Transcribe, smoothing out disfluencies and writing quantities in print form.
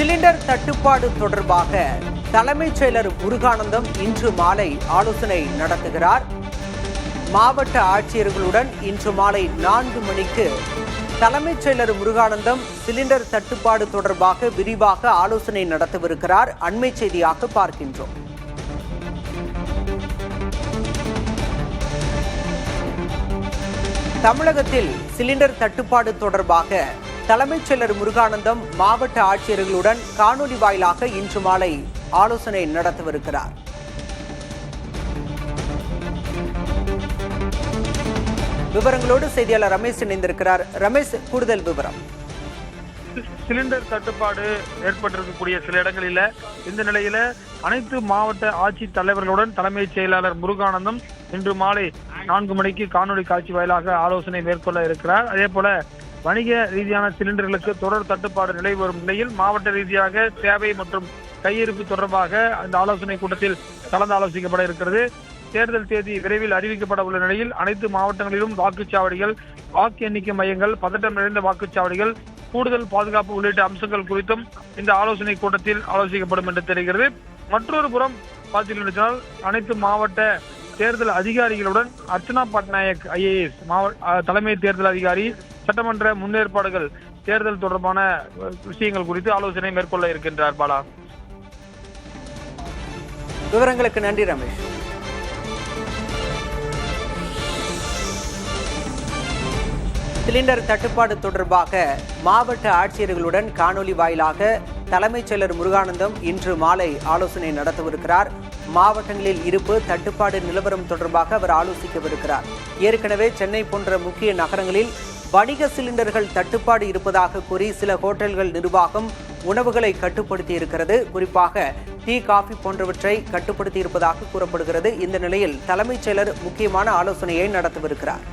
Cylinder தட்டுப்பாடு தொடர்பாக தலைமைச் செயலர் முருகானந்தம் இன்று மாலை ஆலோசனை நடத்துகிறார். மாவட்ட ஆட்சியர்களுடன் இன்று மாலை 4 மணிக்கு தலைமைச் செயலர் முருகானந்தம் சிலிண்டர் தட்டுப்பாடு தொடர்பாக விரிவாக ஆலோசனை நடத்தவிருக்கிறார். அண்மை செய்தியாக பார்க்கின்றோம். தமிழகத்தில் சிலிண்டர் தட்டுப்பாடு தொடர்பாக தலைமைச் செயலர் முருகானந்தம் மாவட்ட ஆட்சியர்களுடன் காணொலி வாயிலாக இன்று மாலை ஆலோசனை நடத்தவிருக்கிறார். விவரங்களோடு செய்தியாளர் ரமேஷ் இணைந்திருக்கிறார். ரமேஷ், கூடுதல் விவரம். சிலிண்டர் தட்டுப்பாடு ஏற்பட்டிருக்கக்கூடிய சில இடங்களில இந்த நிலையில அனைத்து மாவட்ட ஆட்சி தலைவர்களுடன் தலைமைச் செயலாளர் முருகானந்தம் இன்று மாலை 4 மணிக்கு காணொலி காட்சி வாயிலாக ஆலோசனை மேற்கொள்ள இருக்கிறார். அதே போல வணிக ரீதியான சிலிண்டர்களுக்கு தொடர் தட்டுப்பாடு நிலை வரும் நிலையில் மாவட்ட ரீதியாக தேவை மற்றும் கையிருப்பு தொடர்பாக அந்த ஆலோசனை கூட்டத்தில் கலந்து ஆலோசிக்கப்பட இருக்கிறது. தேர்தல் தேதி விரைவில் அறிவிக்கப்பட உள்ள நிலையில் அனைத்து மாவட்டங்களிலும் வாக்குச்சாவடிகள், வாக்கு எண்ணிக்கை மையங்கள், பதட்டம் நிறைந்த வாக்குச்சாவடிகள், கூடுதல் பாதுகாப்பு உள்ளிட்ட அம்சங்கள் குறித்தும் இந்த ஆலோசனை கூட்டத்தில் ஆலோசிக்கப்படும் என்று தெரிகிறது. மற்றொரு புறம் பார்த்தீர்கள், அனைத்து மாவட்ட தேர்தல் அதிகாரிகளுடன் அர்ச்சனா பட்நாயக் IAS தலைமை தேர்தல் அதிகாரி சட்டமன்ற முன்னேற்பாடுகள் தேர்தல் தொடர்பான விஷயங்கள் குறித்து ஆலோசனை மேற்கொள்ள இருக்கின்றார். பாலா, விவரங்களுக்கு நன்றி ரமேஷ். சிலிண்டர் தட்டுப்பாடு தொடர்பாக மாவட்ட ஆட்சியர்களுடன் காணொலி வாயிலாக தலைமைச் செயலர் முருகானந்தம் இன்று மாலை ஆலோசனை நடத்தவிருக்கிறார். மாவட்டங்களில் இருப்பு தட்டுப்பாடு நிலவரம் தொடர்பாக அவர் ஆலோசிக்கவிருக்கிறார். ஏற்கனவே சென்னை போன்ற முக்கிய நகரங்களில் வணிக சிலிண்டர்கள் தட்டுப்பாடு இருப்பதாக கூறி சில ஹோட்டல்கள் நிர்வாகம் உணவுகளை கட்டுப்படுத்தி இருக்கிறது. குறிப்பாக டீ, காஃபி போன்றவற்றை கட்டுப்படுத்தி இருப்பதாக கூறப்படுகிறது. இந்த நிலையில் தலைமைச் செயலர் முக்கியமான ஆலோசனையை நடத்தவிருக்கிறார்.